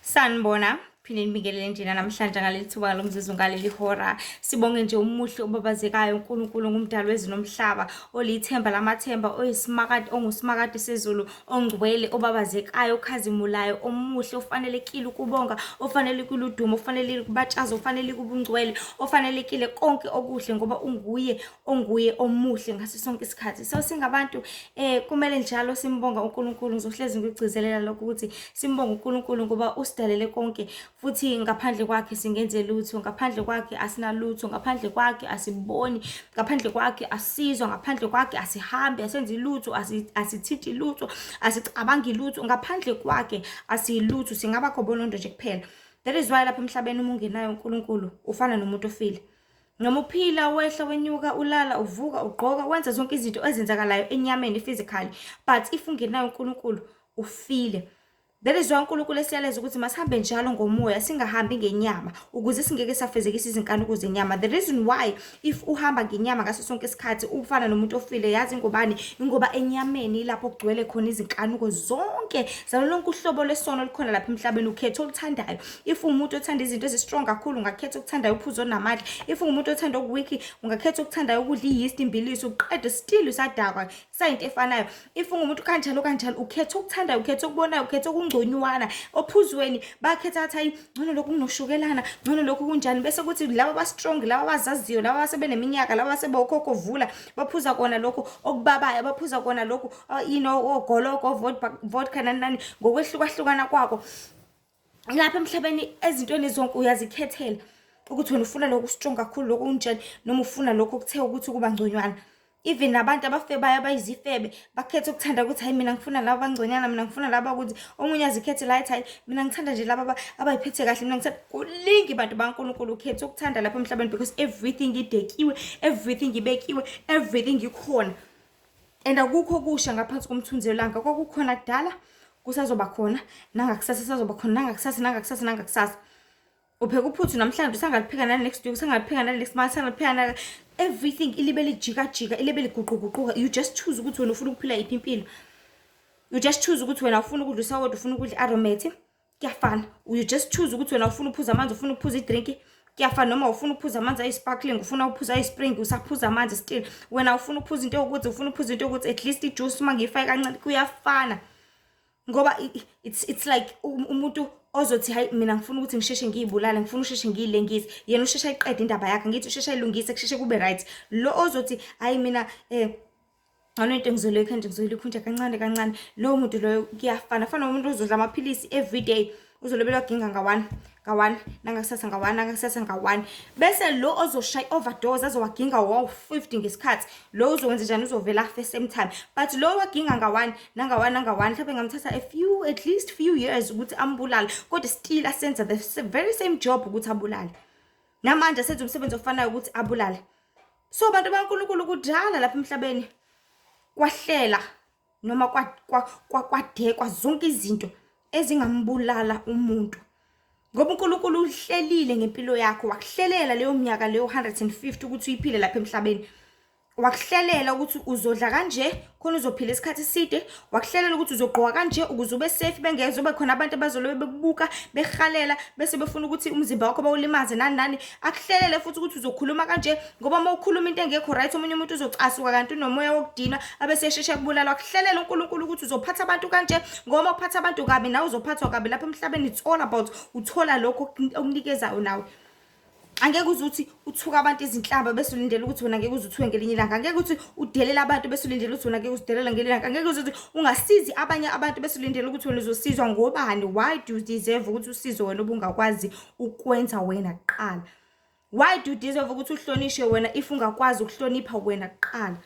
Sanibona, phinde nibingelele njena namhlanje ngaleli thuba lomzuzu ngaleli hora. Sibonge nje umuhle obabazekayo uNkulunkulu ngumdali wezulu nomhlaba, olithemba lamathemba, oyisimakade ongusimakade sezulu, ongcwele obabazekayo, okhazimulayo, omuhle, ofanelekile ukubonga, ofanelekile udumo, ofanelekile ukubatshaza, ofanelekile ubungcwele, ofanelekile konke okuhle ngoba onguye omuhle ngaso sonke isikhathi. So singabantu kumele njalo simbonga uNkulunkulu. Ngizohlezi ngikugcizelela lokho ukuthi simbonga uNkulunkulu ngoba usidalele konke, futhi ngaphandle kwakhe singenze lutho, ngaphandle kwakhe asinalutho, ngaphandle kwakhe asiboni, ngaphandle kwakhe asizwa, ngaphandle kwakhe asihambi, asenzi lutho, asithithi lutho, asicabangi lutho, ngaphandle kwakhe asilutho, singaba khobonondo nje kuphela. That is why lapha emhlabeni uma ungenayo uNkulunkulu ufana nomuntu ofile. Noma uphila, wehla, wenyuka, ulala, uvuka, ugqoka, wenza zonke izinto ezenzakalayo enyameni physically, but if ungenayo uNkulunkulu ufile. That is why uNkulunkulu esiyaleza ukuthi masihambe njalo ngomoya, singahambi ngenyama ukuze singeke safezekisa izinkanuko zenyama. The reason why if uhamba ngenyama ngaso sonke isikhathi ufana nomuntu ofile, yazi ngobani? Ingoba enyameni lapho kugcwele khona izinkanuko zonke zalo lonke uhlobo lesono likhona lapha emhlabeni. Ukhetha oluthandayo. If umuntu othanda izinto ezistrong kakhulu ungakhetha ukuthandayo uphuzo onamandla. If ungumuntu othanda okuweak ungakhetha ukuthandayo ukudla yeast, imbiliso, uqede still usadakwa sayinto efanayo. If ungumuntu kanjalo ukhetha ukuthandayo, ukhetha ukubonayo, ukhetha ngconywana ophuzweni bakhetha athi hayi ngcono lokhu kunoshukelana, ngcono lokhu kunjani, bese kuthi laba ba strong, laba abazaziyo, laba asebeneminyaka, laba asebawukhokho vula baphuza kona lokho okubabayo, baphuza kona lokho ogoloko vodka nani ngokwehlukahlukana kwakho. Lapha emhlabeni ezintweni zonke uyazikhethela ukuthi wena ufuna lokhu strong kakhulu, lokhu kunjani, noma ufuna lokho kuthe ukuthi kuba ngconywana. Even nabantu abafebayo abayizifebe bakhetha ukuthanda ukuthi hayi mina ngifuna laba abangconyana, mina ngifuna laba ukuthi omunye azikhethe la ethi mina ngithanda nje laba abayiphethe kahle, mina ngithanda kuningi bantu baNkulunkulu. Ukhetha ukuthanda lapha emhlabeni because everything idekiwe, everything ibekiwe, everything ikhona, and akukho kusha ngaphansi komthunzi welanga. Kwakukhona kudala, kusazoba khona, nangakusasa sazoba khona, nangakusasa. Upheka uphuthu namhlanje usangalipheka nani next week, usangalipheka nani next month, usangalipheka nani, everything ilibe lijika ilibe liguquguquka. You just choose ukuthi wena ufuna ukuphila iphi impilo. You just choose ukuthi wena ufuna ukudla usawodwa, ufuna ukudla aromatic, kuyafana. You just choose ukuthi wena ufuna uphuza amanzi, ufuna uphuza idrink, kuyafana. Noma ufuna uphuza amanzi ayi-sparkling, ufuna uphuza ayi-spring, usaphuza amanzi still. Wena ufuna uphuza into yokuthi, ufuna uphuza into yokuthi at least ijuice uma ngiyifake kancane, kuyafana. Ngoba it's like umuntu ozothi hayi mina ngifuna ukuthi ngisheshe ngiyibulala, ngifuna usheshe ngiyilengise, yena usheshe ayiqede indaba yakhe, ngithi usheshe ayilungise kusheshe kube right. Lo ozothi hayi mina into ngizoyilekha nje, ngizoyilekha nje kancane, lo muntu loyo kuyafana. Fana nomuntu ozodla amaphilisi every day, uzolobelwa ginga nga-1 nangakusasa nga-1, bese lo ozoshaya overdose azowaginga wawu-50 ngesikhathi, lo uzokwenza njani? Uzovela afe same time. But lo waginga nga-1 mhlawumbe ngamthatha at least few years ukuthi ambulale, kodwa still asenza the very same job ukuthi abulale. Namanje asenza umsebenzi ofanayo ukuthi abulale. So bantu baNkulunkulu kudala lapha emhlabeni kwahlela noma kwadekwa zonke izinto ezingambulala umuntu, ngoba uNkulunkulu uhlelile ngempilo yakho. Wakuhlelela leyo minyaka leyo 150 ukuthi uyiphile lapha emhlabeni. Wakuhlelela ukuthi uzodla kanje khona uzophila isikhathi eside. Wakuhlelela ukuthi uzogqoka kanje ukuze ube safe, bengeze ube khona abantu abazolobe bekubuka behalela bese befuna ukuthi umzimba wakho bawulimaze nani. Akuhlelele futhi ukuthi uzokhuluma kanje, ngoba uma ukhuluma into engekho right omunye umuntu uzocasuka kanti unomoya wokudina abese esheshe kubulala. Wakuhlelela uNkulunkulu ukuthi uzophatha abantu kanje, ngoba uphatha abantu kabi nawe uzophathwa kabi lapha emhlabeni. It's all about uthola lokho okunikezayo nawe. Angeke uzuthi uthuka abantu izinhlamba bese ulindele ukuthi wena ngeke uzuthuke ngelinye ilanga. Angeke uthi udelela abantu bese ulindele ukuthi wena ngeke uzidelela ngelinye ilanga. Angeke uzuthi ungasizi abanye abantu bese ulindele ukuthi wena uzosizwa ngobani. Why do you deserve ukuthi usizwe wena obungakwazi ukwenza wena kuqala? Why do you deserve ukuthi uhlonishwe wena if ungakwazi ukuhlonipha wena kuqala?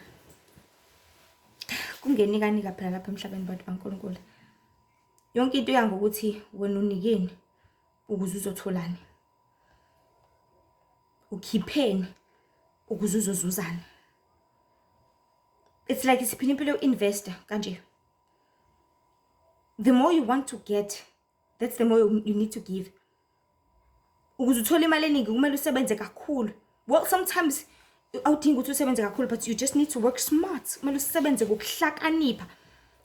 Kungenikanika phela lapha emhlabeni bantu baNkulunkulu. Yonke into yangokuthi wena unikeni ukuze uzotholani, ukhipheni ukuze uzozuzana. It's like isiphina impilo yo-investor kanje. The more you want to get, that's the more you need to give. Ukuze uthole imali eningi kumele usebenze kakhulu. Well, sometimes awudingi ukuthi usebenze kakhulu, but you just need to work smart. Kumele usebenze ngokuhlakanipha,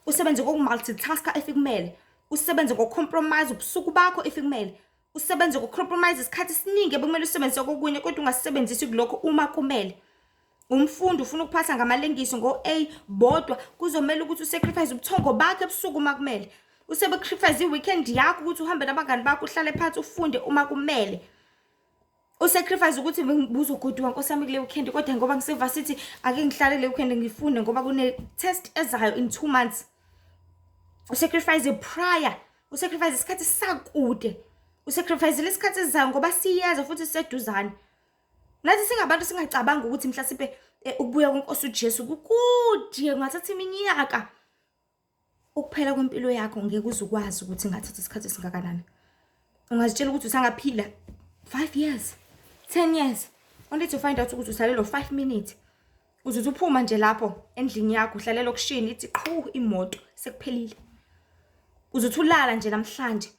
usebenze ngokumultitaska efikumele, usebenze ngocompromise ubusuku bakho if kumele, usebenze ngocompromise isikhathi esiningi bekumele usebenzise kokunye kodwa ungasebenzisi kulokho uma kumele. Umfundi ufuna ukuphasa ngamalengiso ngo-A bodwa kuzomela ukuthi usacrifice ubuthongo bakho ebusuku uma kumele. Usacrifice iweekend yakho ukuthi uhambe nabangani bakho uhlale phansi ufunde uma kumele. Usacrifice ukuthi buzogoduka nkosami kule weekend kodwa ngoba ngisevasithi ake ngihlale le weekend ngifunde ngoba kune test ezayo in 2 months. Usacrifice prior, usacrifice isikhathi sakude, usacrifice lesikhathi esizayo ngoba siyaza futhi siseduzane. Nathi singabantu singacabanga ukuthi mhlawumbe ukubuya kwenkosi uJesu kukude ngathatha iminyaka. Ukuphela kwempilo yakho ngeke uzukwazi ukuthi ngathatha isikhathi esingakanani. Ungazitshela ukuthi usangaphila 5 years, 10 years. Only to find out ukuthi usalelo 5 minutes. Uzuthi uphuma nje lapho endlini yakho uhlalela okushini ithi qhu imoto sekuphelile. Uzuthi ulala nje namhlanje.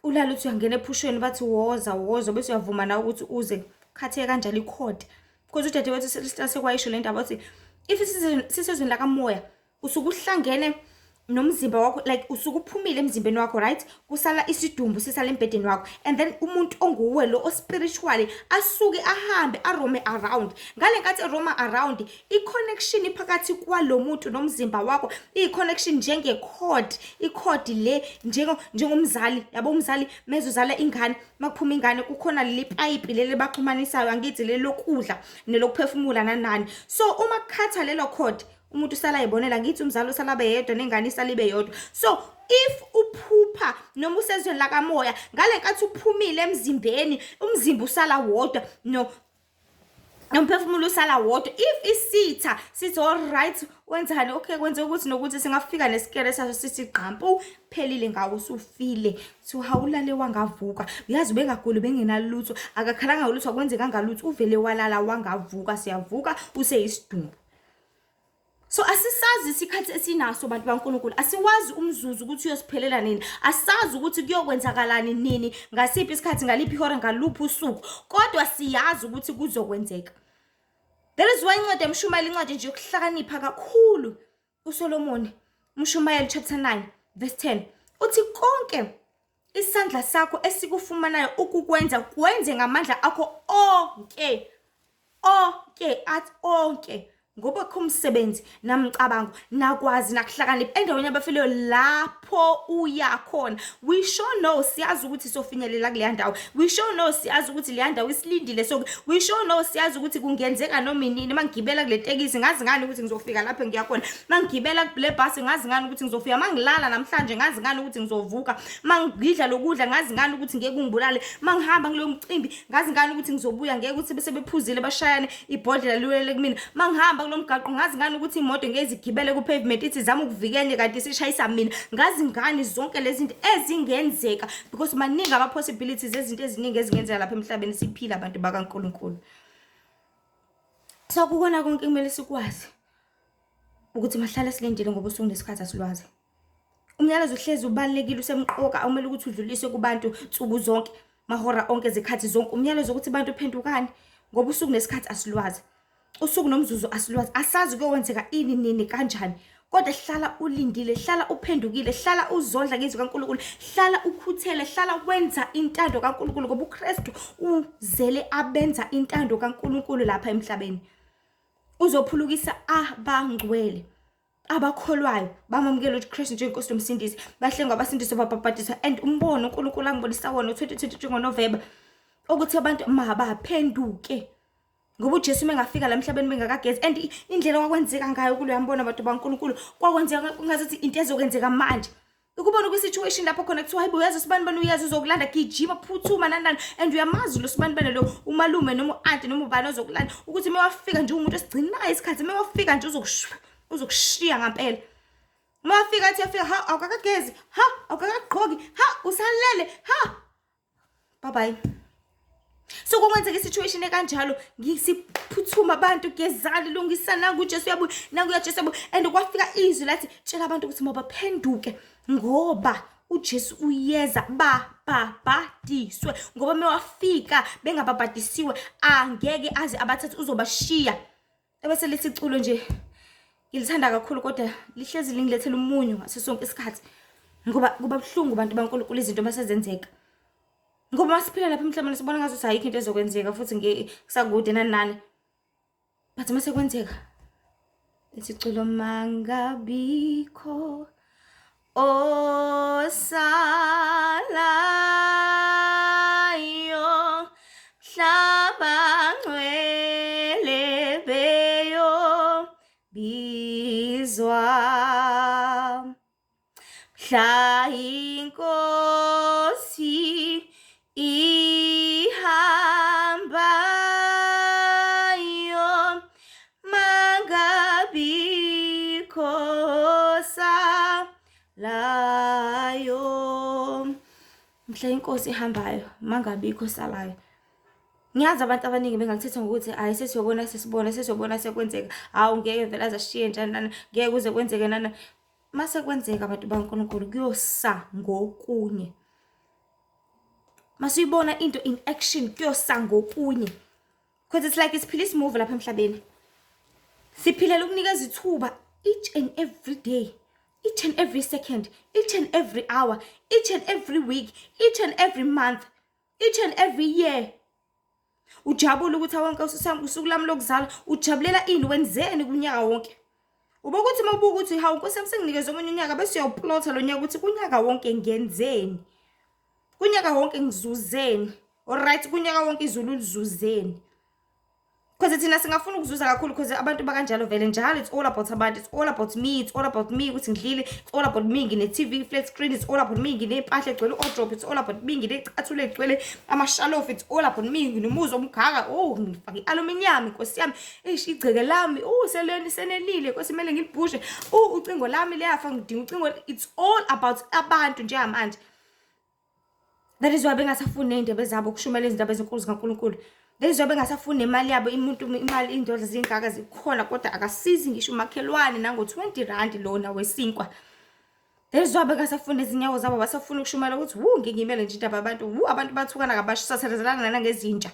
Ulala uthi uyangena ephushweni bathi woza bese uyavuma na ukuthi uze khathe kanjalo ikhodi. Because udade wethu sekwayisho le ndaba uthi if sisezweni la kamoya usuke uhlangene nomzimba wakho like usuke uphumile emzimbeni wakho, right? Kusala isidumbu sisala embedeni wakho and then umuntu onguwe lo spiritually asuke ahambe arome around. Ngale nkathi aroma around i-connection phakathi kwalomuntu nomzimba wakho i-connection njenge-cord, i-cord le njengomzali, yabo umzali mezuzala ingane makuphuma ingane kukhona leli pipe leli baxhumanisayo angithi lelo kudla nelokuphefumula nanani. So uma khatha lelo cord umuntu usala yibonela ngithi umzali usala beyedwa nengane isala ibe yodwa. So if uphupha noma usezweni la kamoya ngale nkathi uphumile emzimbeni umzimba usala wodwa nomphefumulo usala wodwa. If isitha sithi all right wenzani okay kwenze ukuthi nokuthi singafika nesikere saso sithi gqampu phelile ngawo usufile so hawulale wangavuka uyazi ubengaguli bengenalutho akakhalanga ulutho akwenze kangalutho uvele walala wangavuka siyavuka useyisidumbu. So asisazi isikhathi esinaso bantu baNkulunkulu, asiwazi umzuzu ukuthi uyosiphelela nini, asazi ukuthi kuyokwenzakalani nini, ngasiphi isikhathi, ngaliphi ihora, ngaluphi usuku, kodwa siyazi ukuthi kuzokwenzeka. That is why incwadi yaMshumayeli, incwadi nje yokuhlakanipha kakhulu, uSolomoni, Mshumayeli chapter 9 verse 10 uthi konke isandla sakho esikufumanayo ukukwenza kwenze ngamandla akho onke ngoba kumsebenzi namcabango nakwazi nakuhlakanipha endaweni yabafileyo lapho uyakhona. We sure know siyazi ukuthi sofinyelela kule ndawo, we sure know siyazi ukuthi le ndawo isilindile, so we sure know siyazi ukuthi kungenzeka noma inini. Mangigibela kule tekisi ngazi ngani ukuthi ngizofika lapho ngiyakhona, mangigibela kule bus ngazi ngani ukuthi ngizofika, mangilala namhlanje ngazi ngani ukuthi ngizovuka, mangidla lokudla ngazi ngani ukuthi ngeke ngibulale, mangihamba kuleyo mcimbi ngazi ngani ukuthi ngizobuya ngeke ukuthi bese bephuzile bashayane ibhodlela liwele kumina, mangihamba kulo mgaqo ngazi ngani ukuthi imoto ngezigibele ku pavement ithi zama ukuvikela kanti sishayisa mina, ngazi ngani zonke lezi zinto ezingenzeka because maningi ama possibilities ezinto eziningi ezingenzeka lapha emhlabeni siphila abantu bakaNkulunkulu. So kukona konke kumele sikwazi ukuthi mahlala silindile ngoba usuku nesikhathi asilwazi. Umyalezo uhlezi ubalekile usemqoka awumele ukuthi udlulise kubantu nsuku zonke mahora onke ezikhathi zonke. Umyalezo ukuthi abantu uphendukani ngoba usuku nesikhathi asilwazi. Usuku nomzuzu asilwazi, asazi kuyowenzeka ini nini kanjani, kodwa hlala ulindile, hlala uphendukile, hlala uzondla ngezwi kaNkulunkulu, hlala ukhuthele, hlala wenza intando kaNkulunkulu ngoba uKristu uzele abenza intando kaNkulunkulu lapha emhlabeni. Uzophulukisa abangcwele abakholwayo bamamukela uKristu njengenkosi nomsindisi, bahlengwa abasindiswa babhabhatiswa and umbono uNkulunkulu angibonisa wona 2022 ngoNovember ukuthi abantu mabaphenduke. Ngoba uJesu mengafika la emhlabeni bengakagezi and indlela kwakwenzeka ngayo kulo yambona abantu baNkulunkulu kwakwenzeka kungazithi into ezokwenzeka manje. Ukubona kwisituation lapho khona kuthiwa hayibo uyazi Sibanibani uyazi uzokulanda gijima phuthuma nandani and uyamazi lo Sibanibani lo umalume noma uanti noma ubani ozokulanda ukuthi mewafika nje umuntu esigcinayo isikhathi mewafika nje uzokushiya ngempela. Mawafika athi afika ha awukakagezi ha awukakagqoki ha usalele ha bye bye. So kwenzeka isituation ekanjalo ngisiphuthuma abantu gezali lungisana kuJesu yabuya nakuya Jesu yabuya and kwafika izwi lathi tshela abantu ukuthi mabaphenduke ngoba uJesu uyeza babhabhadiswe ngoba mewafika bengabhabhadisiwe angeke aze abathathe uzobashiya. Ebese lesiculo nje ngilithanda kakhulu kodwa lihlezi lingilethela umunyu ngaso sonke isikhathi ngoba kuba buhlungu abantu baNkulunkulu izinto masezenzeka. Ngoba masiphila lapha emhlabeni sibona ngathi ayikho into ezokwenzeka futhi kusakude nani. But mase kwenzeka isicelo mangabikho osalayo mhlaba ngcwele beyo bizwa mhla inkosi ihambayo mangabikho salayo mhla inkosi ihambayo mangabikho salayo. Ngiyazi abantu abaningi bengakuthetha ngokuthi hayi sesiyobona sekwenzeka, hawu ngeke vele azashiye njani nana, ngeke kuze kwenzeke nana. Mase kwenzeka abantu baNkulunkulu kuyosa ngokunye. Masuyibona into in action kuyosa ngokunye. Because it's like siphila isimove lapha emhlabeni. Siphilela ukunikeza ithuba each and every day, each and every second, each and every hour, each and every week, each and every month, each and every year. Ujabula ukuthi wonke usuku lami lokuzalwa, ujabulela ini, wenzeni kunyaka wonke. Ubokuthi mabuka ukuthi hawu Nkosi yami senginikeze omunye unyaka bese uyawuplotha lo nyaka ukuthi kunyaka wonke ngenzeni. Kunyaka wonke ngizuzeni. Alright, kunyaka wonke izulu lizuzeni. Because thina singafuna ukuzuza kakhulu because abantu bakanjalo vele njalo it's all about abantu, it's all about me, it's all about me ukuthi ngidlile, it's all about me ngine TV flat screen, it's all about me ngine impahla egcwele wardrobe, it's all about me ngine icathulo egcwele amashalofu, it's all about me nginomuzo omgaga, ngifake aluminium Nkosi yami, igceke lami, senelile Nkosi kumele ngilibhushe, ucingo lami liyafa ngidinga ucingo, it's all about abantu nje manje. That is why bengasafuni indebe zabo ukushumela izindaba ezinkulu zikaNkulunkulu. That is why bengasafuni imali yabo imali indodla zingaka zikhona kodwa akasizi ngisho umakhelwane nango 20 rand lona wesinkwa. That is why bengasafuni izinyawo zabo basafuna ukushumela ukuthi ngingimele nje indaba abantu abantu bathukana kabashisaselana nana ngezinja.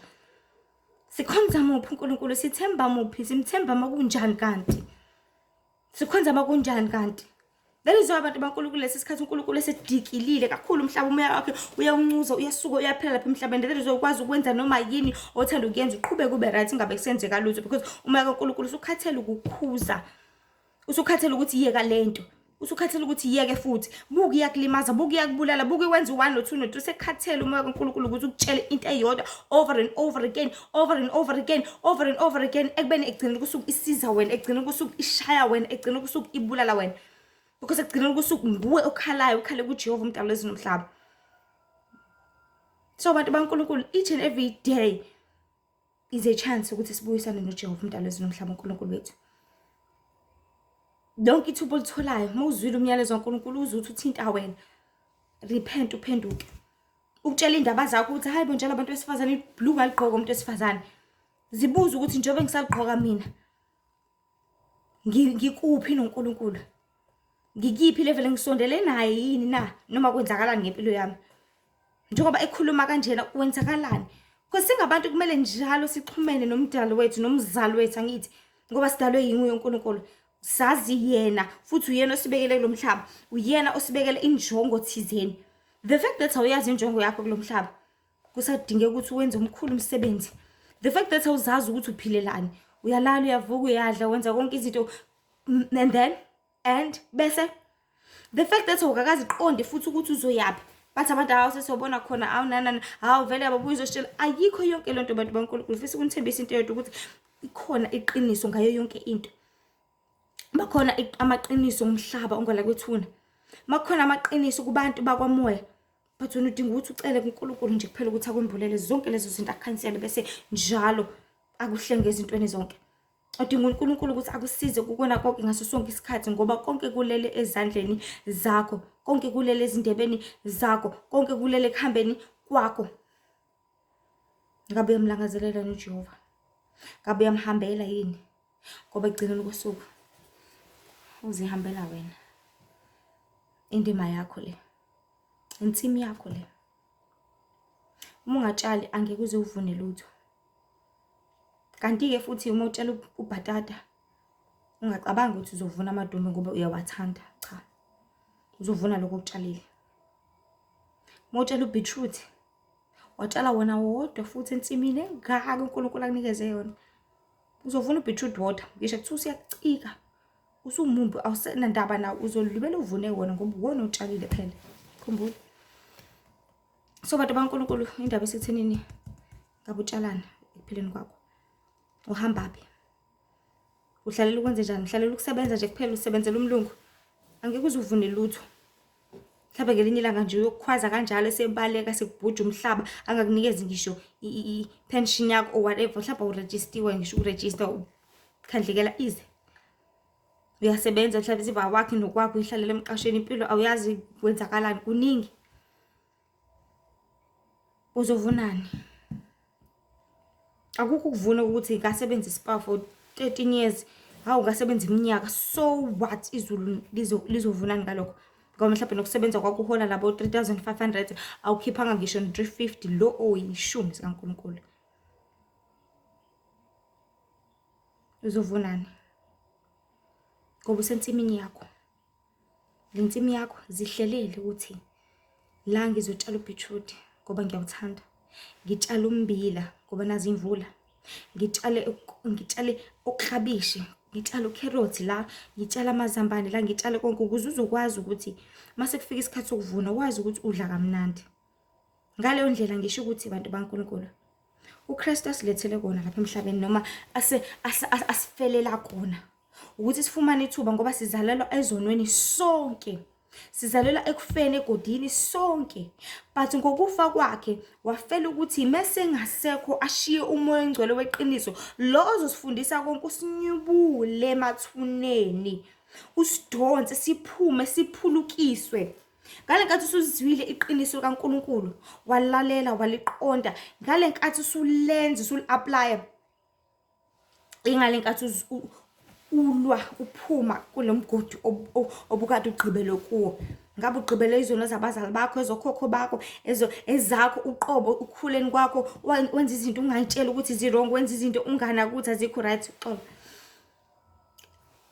Sikhonza muphi uNkulunkulu, sithemba muphi, simthemba makunjani kanti. Sikhonza makunjani kanti. That is why abantu baNkulunkulu lesikhathi uNkulunkulu esedikilile kakhulu umhlaba umoya wakhe uyawuncuza uyasuka uyaphela lapha emhlabeni. That is why ukwazi ukwenza noma yini othanda ukuyenza uqhubeke kube right ingabe kusenzeka lutho because umoya kaNkulunkulu usukhathele ukukhuza. Usukhathele ukuthi yeka lento. Usukhathele ukuthi yeke futhi. Buku iyakulimaza, buku iyakubulala, buku wenza u1 no2 no3 sekhathele umoya kaNkulunkulu ukuthi ukutshele into eyodwa over and over again, over and over again, over and over again ekubeni egcina kusuku isiza wena, egcina kusuku ishaya wena, egcina kusuku ibulala wena. Because ekugcineni kusuku nguwe okhalayo ukhale kuJehova umdali wezulu nomhlaba. So abantu baNkulunkulu each and every day is a chance ukuthi sibuyisane noJehova umdali wezulu nomhlaba uNkulunkulu wethu. Donke ithuba olitholayo mawuzwile umyalezo kaNkulunkulu uzuthi uthinta wena. Repent uphenduke. Ukutshela indaba zakho ukuthi hayibo njalo abantu besifazane iblue ngaligqoka umuntu wesifazane. Zibuza ukuthi njengoba ngisagqoka mina ngikuphi noNkulunkulu. Ngikiphi level ngisondele naye yini na noma kwenzakalani ngempilo yami. Njengoba ekhuluma kanjena kwenzakalani. Because singabantu kumele njalo sixhumene nomdali wethu nomzali wethu angithi ngoba sidalwe yinguye uNkulunkulu. Sazi yena futhi uyena osibekele kulomhlaba. Uyena osibekele injongo thizeni. The fact that awuyazi injongo yakho kulomhlaba kusadingeka ukuthi uwenze umkhulu umsebenzi. The fact that awuzazi ukuthi uphilelani. Uyalala uyavuka uyadla wenza konke izinto and bese the fact that awukakazi qonde futhi ukuthi uzoyapi bathi abantu awu sesiyobona khona awu nana awu vele ababuye uzositshela ayikho yonke lento abantu baNkulunkulu futhi kunithembisa into yodwa ukuthi ikhona iqiniso ngayo yonke into. Bakhona amaqiniso ngomhlaba ongala kwethuna. Makhona amaqiniso kubantu bakwamoya. But wena udinga ukuthi ucele kuNkulunkulu nje kuphela ukuthi akwembulele zonke lezo zinto akhansele bese njalo akuhlengeza izintweni zonke. Udinga uNkulunkulu ukuthi akusize ukubona konke ngaso sonke isikhathi ngoba konke kulele ezandleni zakho, konke kulele ezindebeni zakho, konke kulele ekhambeni kwakho. Ngabe uyamlangazelela noJehova. Ngabe uyamhambela yini? Ngoba egcineni kosuku uzihambela wena. Indima yakho le. Insimi yakho le. Uma ungatshali angeke uze uvune lutho. Kanti ke futhi uma utshela ubhatata ungacabangi ukuthi uzovuna amadumbe ngoba uyawathanda, cha. uzovuna lokho okutshalile. Mawutshala ubeetroot, watshala wona wodwa futhi ensimini engaka uNkulunkulu akunikeze yona, uzovuna ubeetroot wodwa, ngisho kuthiwa usiyacika, usumumbi, awusenandaba nawo, uzolibela uvune wona ngoba uwona utshalile phela. Khumbula. So bantu baNkulunkulu, indaba esethenini ngabe utshalani ekuphileni kwakho? Uhambaphi? Uhlalela ukwenze njani? Uhlalela ukusebenza nje kuphela, usebenzela umlungu? Angeke uze uvune lutho. Mhlawumbe ngelinye ilanga nje uyokukhwaza kanjalo esebaleka sekubhuja umhlaba, angakunikezi ngisho i-pension yakho or whatever. Mhlawumbe urejistiwe, ngisho uregister ukhandlekela ize. Uyasebenza mhlawumbe isiva wakhe nokwakho uyihlalela emqashweni, impilo awuyazi kwenzakalani, kuningi. Uzovunani? Akukho ukuvuna ukuthi ngasebenza ispa for 13 years, hawu ngasebenza iminyaka. So what? Izulu lizovunani ngalokho? Ngoba mhlawumbe nokusebenza kwakho uhola labo 3500, awukhiphanga ngisho 350 lo oyishumi zikaNkulunkulu. Uzovunani? Ngoba usensimini yakho. Le nsimi yakho zihlelele ukuthi la ngizotshala ubeetroot ngoba ngiyawuthanda, ngitshala umbila ngoba nazi imvula, ngitshale oklabishi, ngitshala ukherothi la, ngitshala amazambane la, ngitshale konke ukuze uzokwazi ukuthi mase kufika isikhathi sokuvuna wazi ukuthi udla kamnandi. Ngaleyo ndlela ngisho ukuthi bantu baNkulunkulu, uKristu asilethele kona lapha emhlabeni, noma asifelela kona ukuthi sifumane ithuba ngoba sizalelwa ezonweni sonke. Sizalelwa ekufeni egodini sonke, but ngokufa kwakhe wafela ukuthi mase ngasekho ashiye umoya engcwele weqiniso lo ozosifundisa konke, usinyubule emathuneni, usidonse siphume siphulukiswe. Ngale nkathi usuzizwile iqiniso kaNkulunkulu, walalela waliqonda, ngale nkathi usulenza usuli-apply, ingale nkathi ulwa uphuma kulomgodi obukade ugqibele kuwo. Ngabe ugqibele izono zabazali bakho, ezokhokho bakho, ezakho uqobo ukukhuleni kwakho, wenza izinto ungayitshela ukuthi zirong, wenza izinto ungana ukuthi azikho right. Uxolo.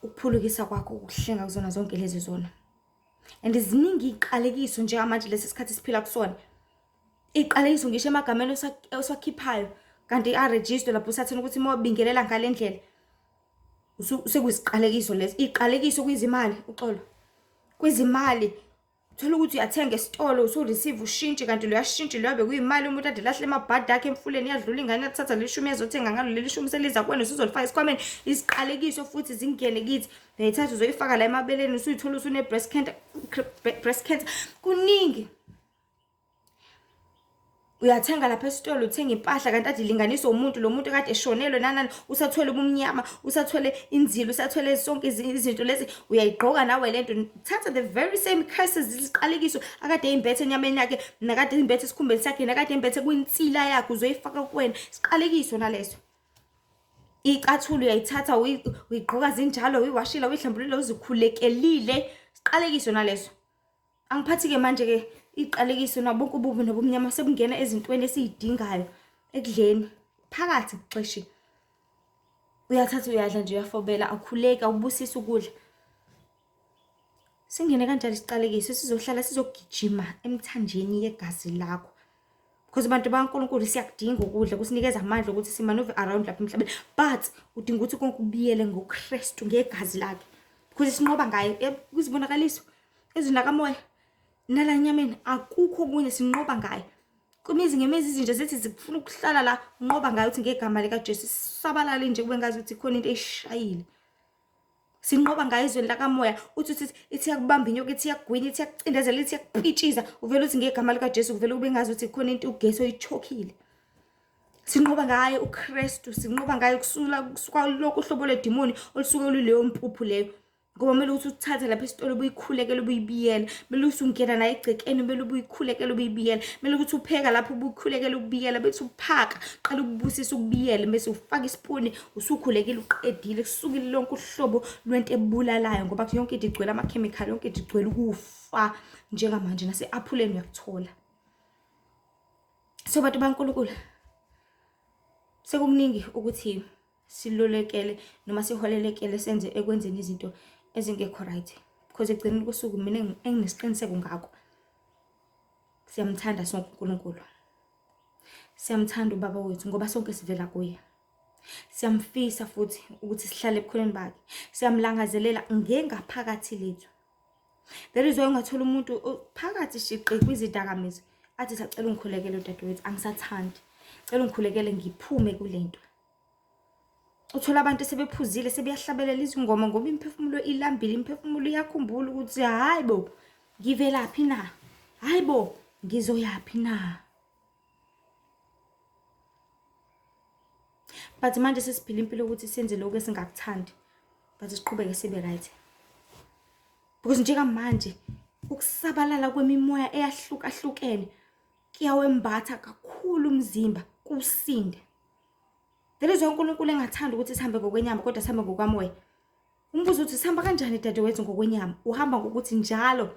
Ukuphulukisa kwakho ukuhlenga kuzona zonke lezi zona. And ziningi iqalekiso nje manje lesi sikhathi siphila kusona. Iqalekiso ngisho emagameni oswakhiphayo, kanti register lapho usathena ukuthi mawubingelela ngale ndlela sekuyisiqalekiso lesi. Iqalekiso kwizimali. Uxolo. Kwizimali uthola ukuthi uyathenga esitolo, usu-receive ushintshe, kanti luyashintshe luyabe kuyimali umuntu ade lahle emabhadi akhe emfuleni, yadlula ingane yathatha leshumi yazothenga ngalo leli shumi seliza kuwena, usuzolifaka esikhwameni. Isiqalekiso futhi zingene kithi, uyayithatha uzoyifaka la emabeleni, usuyithola usune breast cancer. Kuningi. Uyathenga lapha esitolo, uthenga impahla kanti ade linganiso umuntu, lo muntu kade eshonelwe nanani, usathwele ubumnyama, usathwele inzilo, usathwele zonke izinto lezi, uyayigqoka nawe lento. Thatha the very same curses isiqalekiso akade imbethe enyameni yakhe, nakade imbethe esikhumbeni sakhe, nakade imbethe kwinsila yakhe, uzoyifaka kuwena. Isiqalekiso naleso. Icathulo uyayithatha uyigqoka zinjalo, uyiwashila, uyihlambulule, uzikhulekelile. Isiqalekiso naleso. Angiphathi ke manje ke iqalekiso nabonke ububi nobumnyama sebungena ezintweni esiyidingayo ekudleni phakathi kuxeshi. Uyathatha uyadla nje, uyafobela, akhuleka, ubusisa ukudla. Singene kanjalo isiqalekiso sizohlala sizogijima emthanjeni yegazi lakho. Because abantu baNkulunkulu siyakudinga ukudla, kusinikeza amandla ukuthi simaneuver around lapha emhlabeni, but udinga ukuthi konke kubiyele ngoKristu ngegazi lakhe. Because sinqoba ngaye kuzibonakaliso ezinakamoya nalanyameni, akukho kunye sinqoba ngaye. Kumizi ngemizi izinto zethi zifuna ukuhlala la, unqoba ngayo ukuthi ngegama lika Jesu sabalale nje kube ngazi ukuthi khona into eshayile. Sinqoba ngayo izweni lakamoya, uthi ithi yakubamba inyoka, ithi yakugwinya, ithi yakucindezela, ithi yakupitshisa, uvela uthi ngegama lika Jesu uvela ube ngazi ukuthi khona into ugesi oyichokile. Sinqoba ngayo uKristu, sinqoba ngayo kusuka lokho uhlobo lwedimoni olusuka luleyo mpuphu leyo. Ngoba kumele ukuthi uthathe lapha esitolo ubuyikhulekele ubuyibiyele, kumele ukuthi ungena naye egcekeni, kumele ubuyikhulekele ubuyibiyele, kumele ukuthi upheka lapho ubuyikhulekele ubiyele, bese uphaka qala ukubusisa ukubiyele, bese ufaka isipuni, usukhulekile uqedile, kusukile lonke uhlobo lwento ebulalayo ngoba yonke into igcwele amakhemikhali, yonke into igcwele ukufa. Njengamanje nase-aphuleni uyakuthola. So bantu baNkulunkulu, sekuningi ukuthi silolekele noma siholelekele senze ekwenzeni izinto ezingekho right, because ekugcineni kosuku mina enginesiqiniseko ngakho. Siyamthanda sonke uNkulunkulu. Siyamthanda ubaba wethu ngoba sonke sivela kuye. Siyamfisa futhi ukuthi sihlale ebukhoneni bakhe. Siyamlangazelela ngengaphakathi lethu. There is ungathola umuntu phakathi shiqi kwizidakamizwa athi sacela ungikhulekele dadewethu, angisathandi. Cela ungikhulekele ngiphume kulento. Uthola abantu sebephuzile sebeyahlabelela izingoma ngoba imphefumulo ilambile, imphefumulo iyakhumbula ukuthi hayibo ngivelaphi na? Hayibo ngizoyapi na? But manje sesiphila impilo ukuthi senze lokho esingakuthandi, but siqhubeke sibe right. Because njengamanje ukusabalala kwemimoya eyahlukahlukene kuyawembatha kakhulu umzimba kusinde. There is uNkulunkulu engathanda ukuthi sihambe ngokwenyama kodwa sihambe ngokwamoya. Umbuzo uthi sihamba kanjani dadewethu ngokwenyama? Uhamba ngokuthi njalo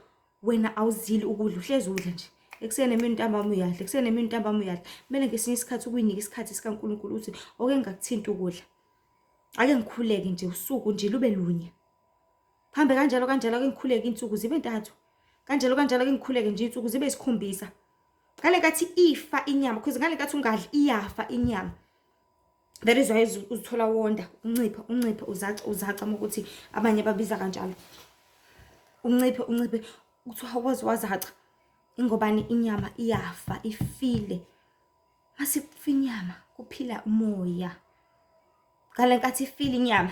wena awuzili ukudla, uhlezi udla nje. Ekuseni emini ntambama uyadla, ekuseni emini ntambama uyadla. Kumele ngesinye isikhathi ukuyinika isikhathi sikaNkulunkulu uthi oke ngakuthinta ukudla. Ake ngikhuleke nje usuku nje lube lunye. Hambe kanjalo ake ngikhuleke insuku zibe 3. Kanjalo ake ngikhuleke nje insuku zibe 7. Ngale nkathi ifa inyama, because ngale nkathi ungadli iyafa inyama. That is why uzithola wonda, uncipha uzaca ukuthi abanye babiza kanjalo. Unciphe uthi hawazi wazaca. Ingobani inyama iyafa, ifile. Mase kufa inyama kuphila umoya. Ngale nkathi ifile inyama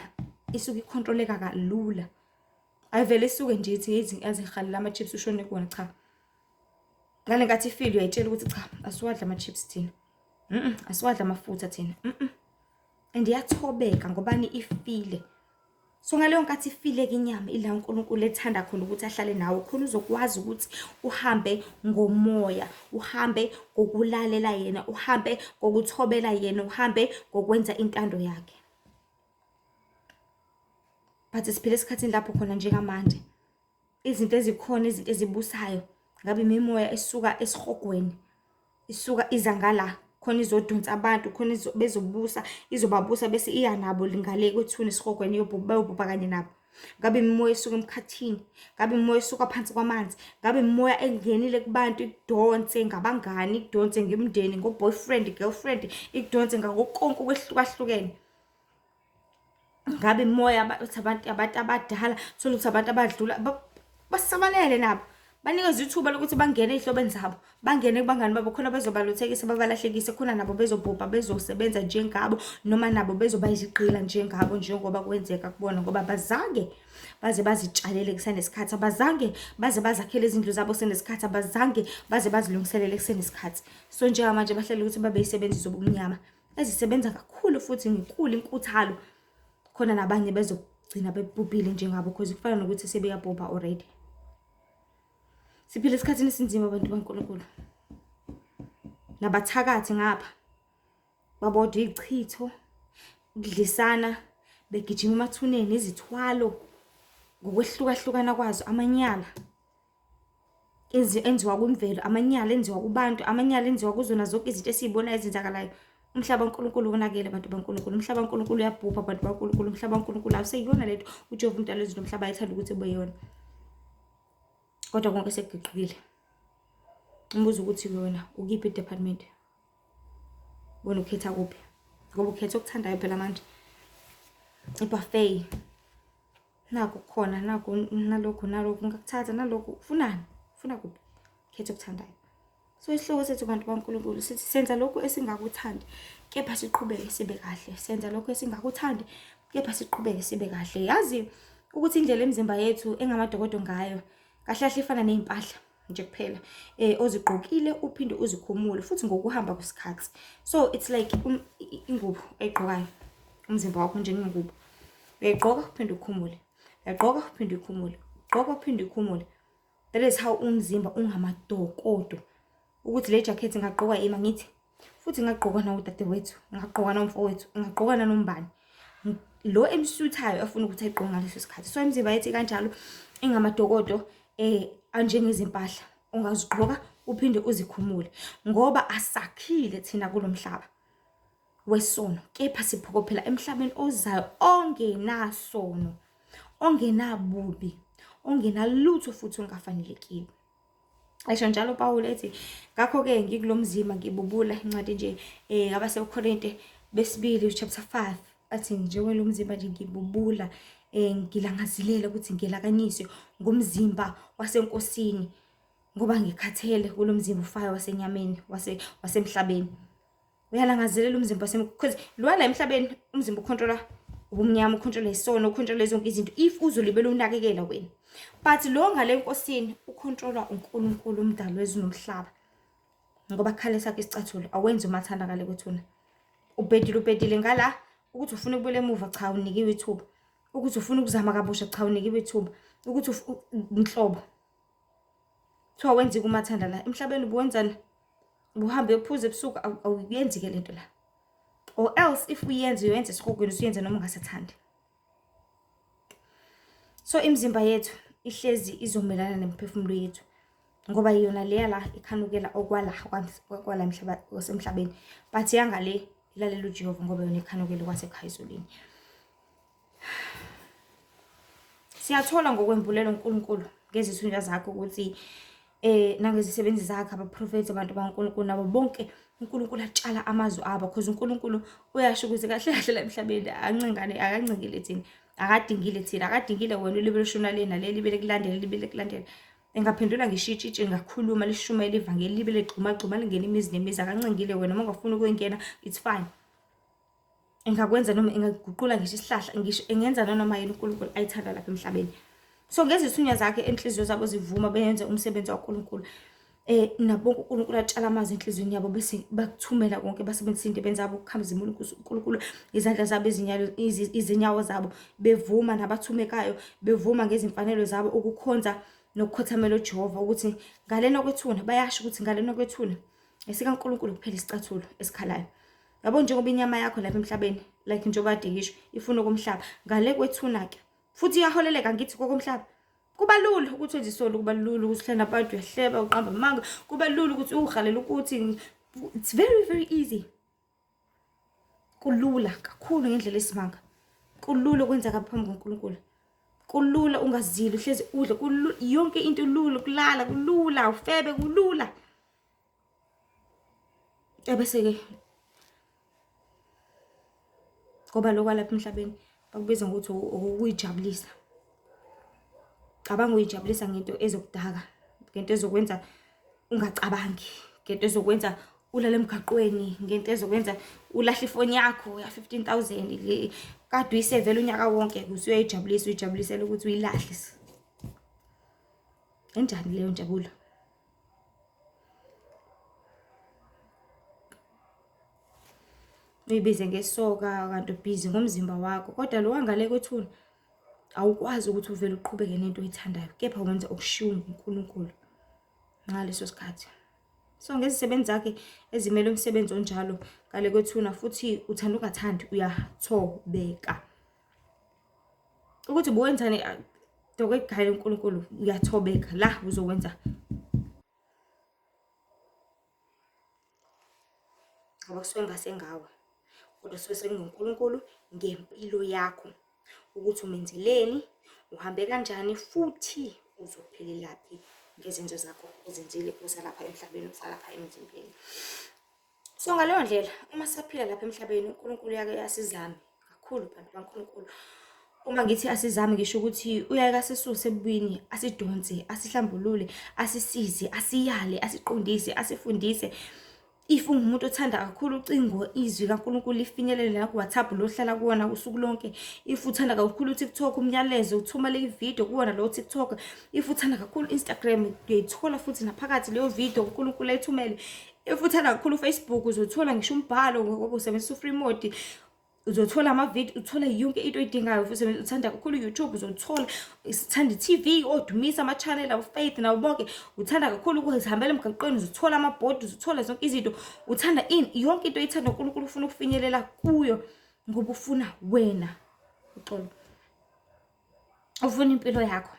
isuke icontroleka kalula. Ayivele isuke nje ithi azihalela ama chips ushone kuona cha. Ngale nkathi ifile uyayitshela ukuthi cha asiwadla ama chips thina. Asiwadla amafutha thina. And iyathobeka ngobani ifile. So ngaleyo nkathi ifile ke inyama ila uNkulunkulu ethanda khona ukuthi ahlale nawe khona uzokwazi ukuthi uhambe ngomoya, uhambe ngokulalela yena, uhambe ngokuthobela yena, uhambe ngokwenza intando yakhe. But siphile esikhathini lapho khona njengamanje izinto ezikhona, izinto ezibusayo, ngabe imimoya esuka esihogweni, isuka izangala khona izodonsa abantu, khona bezobusa, izobabusa bese iya nabo lingale kwethuna esihogweni yobhubha kanye nabo. Ngabe imimoya esuka emkhathini, ngabe imimoya esuka phansi kwamanzi, ngabe imimoya engenile kubantu ikudonse ngabangani, ikudonse ngemndeni, ngoboyfriend, girlfriend, ikudonse ngakonke okwehlukahlukene. Ngabe imimoya abantu abadala, thola ukuthi abantu abadlula basabalele nabo. Banikeza ithuba lokuthi bangene ezihlobeni zabo, bangene kubangani babo khona bezobalothekisa babalahlekise, khona nabo bezobhubha bezosebenza njengabo noma nabo bezoba izigqila njengabo njengoba kwenzeka kubona ngoba bazange baze bazitshalele kusenesikhathi, abazange baze bazakhele izindlu zabo kusenesikhathi, abazange baze bazilungiselele kusenesikhathi. So njengamanje bahlele ukuthi babe yisebenzi zobumnyama ezisebenza kakhulu futhi ngenkulu inkuthalo, khona nabanye bezogcina bebhubhile njengabo because kufana nokuthi sebeyabhubha already. Siphila esikhathini esinzima abantu baNkulunkulu. Nabathakathi ngapha babodwa ichitho, ukudlisana, begijima emathuneni izithwalo ngokwehlukahlukana kwazo, amanyala enziwa kwimvelo, amanyala enziwa kubantu, amanyala enziwa kuzona zonke izinto esizibona ezenzakalayo. Umhlaba kaNkulunkulu unakele abantu baNkulunkulu, umhlaba kaNkulunkulu uyabhubha abantu baNkulunkulu, umhlaba kaNkulunkulu awuseyona lento uJehova uMdali wezulu nomhlaba ayithanda ukuthi ubeyona. Kodwa konke sekugiqile. Umbuzo ukuthi wena ukiphi department? Wena ukhetha kuphi? Ngoba ukhetha okuthandayo phela manje. Ibuffet. Naku khona, naku nalokho ngakuthatha nalokho ufunani? Ufuna kuphi? Khetha okuthandayo. So isihloko sethu abantu baNkulunkulu sithi senza lokho esingakuthandi, kepha siqhubeke sibe kahle. Senza lokho esingakuthandi, kepha siqhubeke sibe kahle. Yazi ukuthi indlela emizimba yethu engamadokodo ngayo kahle ifana nezimpahla nje kuphela. Ozigqokile uphinde uzikhumule futhi ngokuhamba kwesikhathi. So it's like ingubo ayigqokayo umzimba wakho njengengubo. Uyayigqoka uphinde ukhumule. Uyagqoka uphinde ukhumule. Ugqoka uphinde ukhumule. That is how umzimba ungamadokodo. Ukuthi le jacket ngagqoka yima ngithi futhi ngagqoka na udadewethu, ngagqoka na umfowethu, ngagqoka na nombani. Lo emsuthayo afuna ukuthi ayigqoke ngaleso sikhathi. So imizimba yethu kanjalo ingamadokodo anjengezimpahla. Ungazigqoka uphinde uzikhumule ngoba asakhile thina kulomhlaba wesono, kepha siphokophela emhlabeni ozayo ongenasono, ongenabubi, ongenalutho futhi ongafanelekile. Ayisho njalo uPawulu ethi ngakho-ke ngikulo mzimba ngibubula incwadi nje abaseKorinte besibili chapter 5 athi njengoba umzimba nje ngibubula ngilangazelela ukuthi ngelakanyiswe ngumzimba wasenkosini ngoba ngikhathele kulo mzimba ufayo wasenyameni wasemhlabeni. Uyalangazelela umzimba because lo la emhlabeni umzimba ukhontrola ubumnyama, ukhontrola isono, ukhontrola zonke izinto if uzolibela unakekela wena. But lo ngale enkosini ukhontrola uNkulunkulu umdali wezulu nomhlaba. Ngoba khale sakhe isicathulo awenzi umathanda ngale kwethuna. Ubhedile ngala ukuthi ufuna ukubuyela emuva cha unikiwe ithuba. Ukuthi ufuna ukuzama kabusha cha unikiwe ithuba. Ukuthi inhlobo. Kuthiwa wenzi kumathanda la emhlabeni ubuwenzani? Ubuhambe uphuze ebusuku awuyenzi ke lento la. Or else if uyenze esihogweni usuyenze noma ungasathandi. So imizimba yethu ihlezi izomelana nemphefumulo yethu ngoba yona leya la ikhanukela okwala emhlaba wasemhlabeni but yangale ilalela uJehova ngoba yona ikhanukela kwasekhayizolini. Siyathola ngokwembulelo uNkulunkulu ngezithunywa zakhe ukuthi nangezisebenzi zakhe abaprofeti abantu baNkulunkulu nabo bonke uNkulunkulu atshala amazwi abo because uNkulunkulu uyasho ukuthi kahle kahle la emhlabeni akancingile thina. Akadingile thina, akadingile wena ulibele shona lena leli libele kulandela. Engaphendula ngishitshitshe ngakhuluma lishumayela ivangeli libele gxuma lingena imizi nemizi akancingile wena uma ungafuna ukuyengena it's fine. Engakwenza noma engaguqula ngisho isihlahla ngisho engenza noma yena uNkulunkulu ayithanda lapha emhlabeni. So ngezithunywa zakhe enhliziyo zabo zivuma beyenze umsebenzi waNkulunkulu. Nabo uNkulunkulu atshala amazwi enhliziyweni yabo bese bakuthumela konke basebenzisa into benzabo ukukhambisa uNkulunkulu izandla zabo izinyawo zabo bevuma nabathumekayo bevuma ngezimfanelo zabo ukukhonza nokukhothamela uJehova ukuthi ngalena kwethuna bayasho ukuthi ngalena kwethuna esikaNkulunkulu kuphela isicathulo esikhalayo. Yabo njengoba inyama yakho lapha emhlabeni like njengoba kade ngisho ifuna komhlaba ngale kwethuna ke futhi iyaholeleka ngithi kokomhlaba. Kuba lula ukuthi wenze isolo, kuba lula ukuthi hlala nabantu uyahleba uqamba amanga, kuba lula ukuthi uhalela ukuthi it's very easy. Kulula kakhulu ngendlela esimanga. Kulula ukwenza kaphambi koNkulunkulu. Kulula ungazili uhlezi udle kulula yonke into lula kulala kulula ufebe kulula. Ebese ke ngoba lokho lapha emhlabeni bakubiza ngokuthi ukuyijabulisa. Cabanga uyijabulisa ngento ezokudaka, ngento ezokwenza ungacabangi, ngento ezokwenza ulale emgaqweni, ngento ezokwenza ulahle ifoni yakho ya 15,000 kade uyisevela unyaka wonke usuyayijabulisa uyijabulisela ukuthi uyilahle. Enjani leyo njabulo? Uyibize ngesoka kanti ubhizi ngomzimba wakho kodwa lo wangale kwethuna awukwazi ukuthi uvele uqhubeke nento oyithandayo kepha wenza okushiwo uNkulunkulu ngaleso sikhathi. So ngezisebenzi zakhe ezimele umsebenzi onjalo ngale kwethuna futhi uthanda ungathandi uyathobeka. Ukuthi buwenzane dokegayela uNkulunkulu uyathobeka la uzokwenza. Ngoba kusuke ngasengawe kodwa suke senguNkulunkulu ngempilo yakho ukuthi umenzeleni uhambe kanjani futhi uzophelelaphi ngezenzo zakho ezenzile kusalapha emhlabeni usalapha emzimbeni. So ngaleyo ndlela uma siphila lapha emhlabeni uNkulunkulu yake asizame kakhulu bantu baNkulunkulu. Uma ngithi asizame ngisho ukuthi uyake asisuse ebubini asidonse asihlambulule asisize asiyale asiqondise asifundise. If ungumuntu othanda kakhulu ucingo izwi kaNkulunkulu lifinyelele la kuWhatsApp lo hlala kuwona usuku lonke. If uthanda kakhulu uTikTok umyalezo uthumele ivideo kuwona lo TikTok. If uthanda kakhulu Instagram uyayithola futhi naphakathi leyo video uNkulunkulu ayithumele. If uthanda kakhulu Facebook uzothola ngisho umbhalo ngoba usebenzisa free mode. Uzothola ama-video uthola yonke into oyidingayo futhi uthanda kakhulu YouTube uzothola isithanda TV odumisa ama-channel of faith nawo bonke uthanda kakhulu ukuzihambela emgaqweni uzothola amabhodi uzothola zonke izinto uthanda yonke into oyithanda uNkulunkulu ufuna ukufinyelela kuyo ngoba ufuna wena uxolo ufuna impilo yakho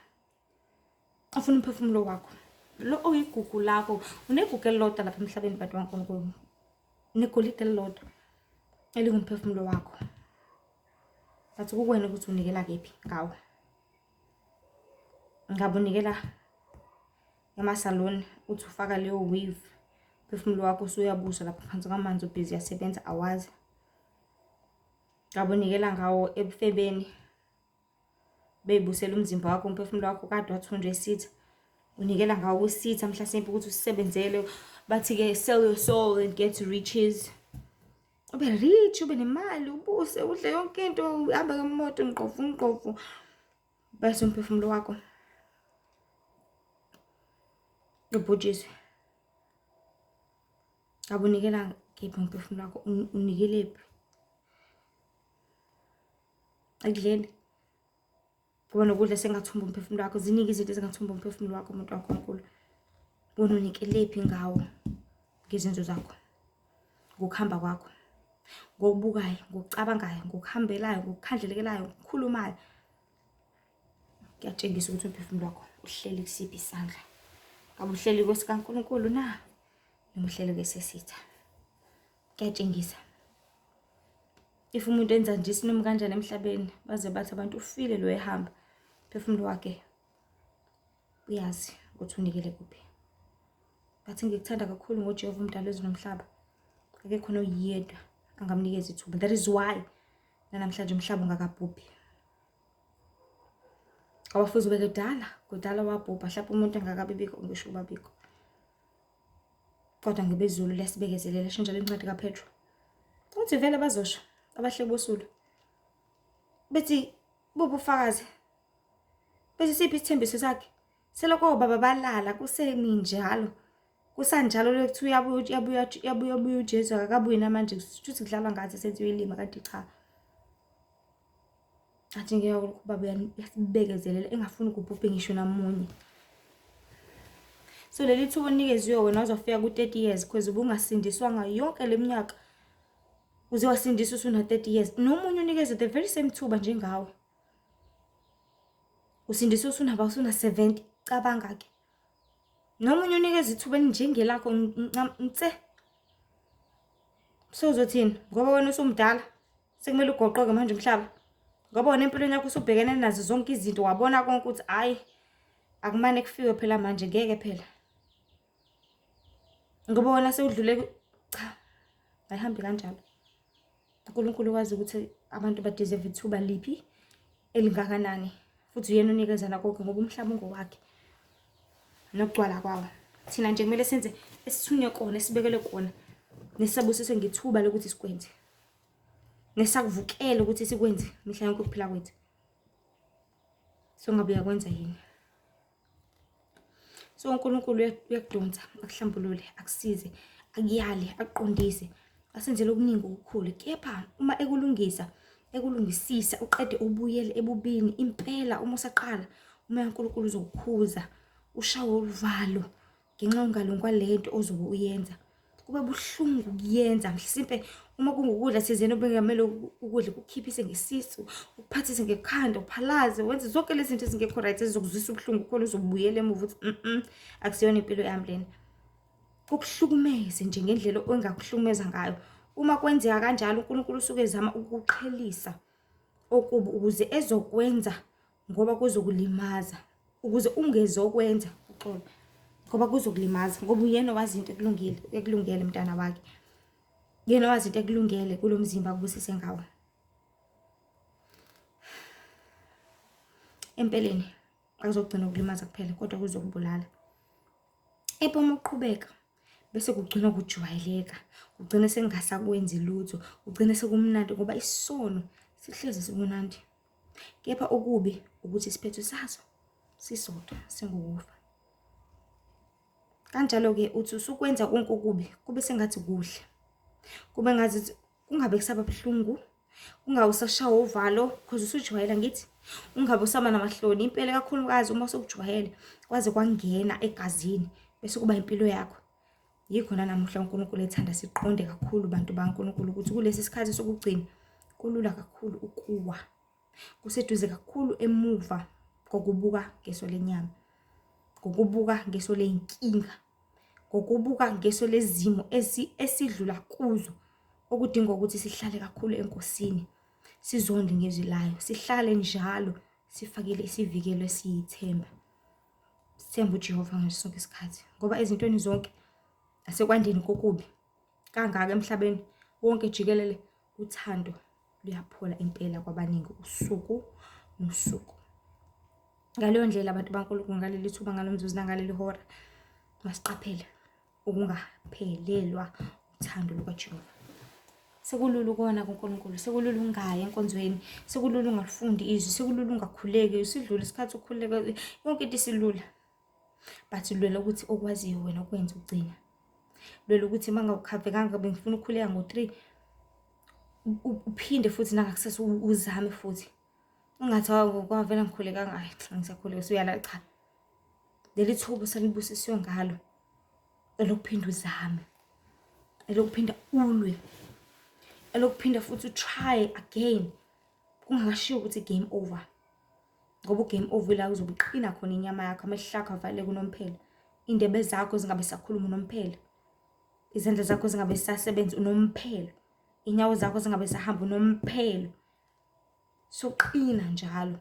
ufuna umphefumulo wakho lo oyigugu lakho unegugu elilodwa lapha emhlabeni bantu baNkulunkulu negolide elilodwa elingumphefumulo wakho. Bathi kuwena ukuthi unikela kephi ngawo. ngabe unikela emasalon uthi ufaka leyo wave, umphefumulo wakho usuyabusa lapha phansi kwamanzi, ubhizi yasebenza awazi. Ngabe unikela ngawo ebufebeni, beyibusela umzimba wakho, umphefumulo wakho kade wathunjwe isitha, unikela ngawo kusitha mhlasimpe ukuthi usisebenzele. Bathi-ke sell your soul and get riches, ube rich, ube nemali, ubuse, udle yonke into, uhambe ngemoto ngqovu, bese umphefumulo wakho ubhujiswe. Ngabe unikela kephi umphefumulo wakho? Unikelephi? Akudleli ngoba nokudla sengathumba umphefumulo wakho, ziningi izinto ezingathumba umphefumulo wakho, umuntu waNkulunkulu. Wona unikelephi ngawo? Ngezinto zakho, ngokuhamba kwakho, ngokubukayo, ngokucabangayo, ngokuhambelayo, ngokukhandlelekelayo, ngokukhulumayo. Kuyatshengisa ukuthi umphefumulo wakho uhleli kusiphi isandla. Ngabe uhleli kwesikaNkulunkulu na, noma uhleli kwesesitha? Kuyatshengisa. If umuntu enza nje isinoma kanjani emhlabeni, baze bathi abantu ufile lo ehamba, umphefumulo wakhe uyazi ukuthi unikele kuphi. Bathi ngikuthanda kakhulu ngoJehova umdali wezulu nomhlaba, akekho noyedwa angamnikeza ithuba. That is why namhlanje umhlaba ungakabhubhi. Awafuze ube kudala wabhubha, mhlawumbe umuntu engakabibikho ngisho ubabikho. Kodwa ngebezulu lesibekezelela, shintsha lencwadi kaPetro. Uthi vele bazosho abahle bosulu, bethi bubufakazi, bese siphi isithembiso sakhe? Seloko baba balala kuseninjalo, kusanjalo lekuthiwa uyabuya uJesu akabuyi namanje, kushuthi kudlalwa ngathi senziwe ilima kanti cha. Athi ngeke ukuba uyasibekezelela engafuni ukubhubhe ngisho namunye. So leli thuba onikeziwe wena uzofika ku-30 years because ubungasindiswanga yonke leminyaka, uze wasindiswa usuna 30 years. Nomunye unikeze the very same thuba njengawe, usindiswa usuna 70, cabanga ke. Nomunye unikeze ithuba elinjengelakho nce. So uzothini ngoba wena usumdala sekumele ugoqoke manje umhlaba? Ngoba wena empilweni yakho usubhekene nazo zonke izinto, wabona konke ukuthi hayi akumane kufiwe phela manje, ngeke phela. Ngoba wena sewudlule, cha, ayihambi kanjalo. uNkulunkulu wazi ukuthi abantu badeserve ithuba liphi elingakanani, futhi uyena unikeza nakho ngoba umhlaba ungowakhe nokugcwala kwawo. Thina nje kumele senze esithunywe kona, esibekele kona, nesabusise ngethuba lokuthi sikwenze, nesakuvukela ukuthi sikwenze mihla yonke ukuphila kwethu. So ngabe uyakwenza yini? So uNkulunkulu uyakudonsa, akuhlambulule, akusize, akuyale, akuqondise, asenzele okuningi okukhulu. Kepha uma ekulungisisa uqede ubuyele ebubini impela, uma usaqala umoya kaNkulunkulu uzokukhuza, ushawe uluvalo ngenxa ungalungi kwalento ozobe uyenza. Kube buhlungu kuyenza, mhlawumbe uma kungukudla thizeni obengamele ukudla ukukhiphise ngesisu, ukuphathise ngekhanda, uphalaze, wenze zonke lezi zinto ezingekho right ezizokuzwisa ubuhlungu khona uzobuyela emuva uthi akusiyona impilo yami lena. Kukuhlukumeze nje ngendlela ongakuhlukumeza ngayo. Uma kwenzeka kanjalo uNkulunkulu usuke ezama ukuqhelisa okubi ukuze ezokwenza ngoba kuzokulimaza, ukuze ungezokwenza uxolo ngoba kuzokulimaza, ngoba uyena wazi into ekulungele mntana wakhe. Yena wazi into ekulungele kulomzimba kubusise ngawo. Empeleni akuzogcina ukulimaza kuphela kodwa kuzokubulala. Uma uqhubeka bese kugcina kujwayeleka, ugcina sengasakwenzi lutho, ugcina sekumnandi ngoba isono sihlezi simunandi. Kepha okubi ukuthi isiphetho sazo sisodwa, singukufa. Kanjalo ke uthi usukwenza konke okubi kube sengathi kuhle, kube ngathi kungabe kusaba buhlungu, ungabe usashawa uvalo because usujwayela. Ngithi ungabe usaba namahloni impela, kakhulukazi uma usukujwayele kwaze kwangena egazini bese kuba impilo yakho. Yikho namuhla uNkulunkulu ethanda siqonde kakhulu bantu baNkulunkulu ukuthi kulesi sikhathi sokugcina kulula kakhulu ukuwa, kuseduze kakhulu emuva kokubuka ngeso lenyama, ngokubuka ngeso leyinkinga, ngokubuka ngeso lezimo esidlula kuzo, okudinga ukuthi sihlale kakhulu enkosini, sizonde ngezwi layo, sihlale njalo sifakile isivikelo esiyithemba. sithembe uJehova ngaso sonke isikhathi, ngoba ezintweni zonke asekwandeni kokubi kangaka emhlabeni wonke jikelele uthando luyaphola impela kwabaningi usuku nosuku. Ngaleyo ndlela abantu baNkulunkulu, ngaleli thuba, ngalomzuzu nangaleli hora, masiqaphele ukungaphelelwa uthando lukaJehova. Sekulula ukona kuNkulunkulu, sekulula ungaya enkonzweni, sekulula ungafundi izwi, sekulula ungakhuleki, sidlule isikhathi ukukhuleka, yonke into isilula. But lwela ukuthi okwaziyo wena ukwenza ugcina. Lwela ukuthi mangawukhavekanga bengifuna ukukhuleka ngo-3 uphinde futhi nangakusasa uzame futhi. Ungathi kwavela ngikhulekanga, hayi cha ngisakhuleka usuyala, cha. Leli thuba salibusiswe ngalo elokuphinda uzame, elokuphinda ulwe, elokuphinda futhi utry again, kungakashiwo ukuthi game over. Ngoba game over la uzobuqina khona inyama yakho, amehlo akho avale kunomphela, indebe zakho zingabe sakhuluma unomphela, izandla zakho zingabe sasebenza unomphela, inyawo zakho zingabe sahamba unomphela. So qina njalo.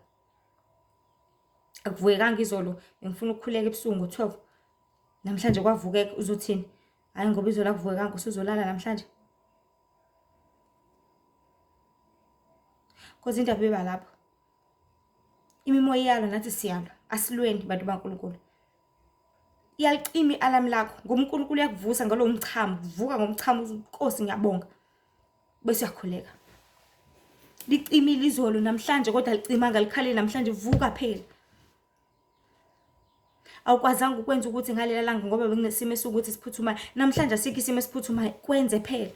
Akuvukekanga izolo bengifuna ukukhuleka ebusuku ngo-12, namhlanje kwavukeka uzothini? Hayi ngoba izolo akuvukekanga usuzolala namhlanje. Cause indaba iba lapho, imimoya iyalwa nathi siyalwa, asilweni bantu baNkulunkulu. Iyalicima i-alarm lakho, ngoMkulunkulu uyakuvusa ngalo mchamo, vuka ngomchamo, Nkosi ngiyabonga, bese uyakhuleka. Licimile izolo namhlanje kodwa licimanga likhali namhlanje, vuka phela. Awukwazanga ukwenza ukuthi ngalela langa ngoba bekunesimo esukuthi siphuthumayo, namhlanje asikho isimo esiphuthumayo, kwenze phela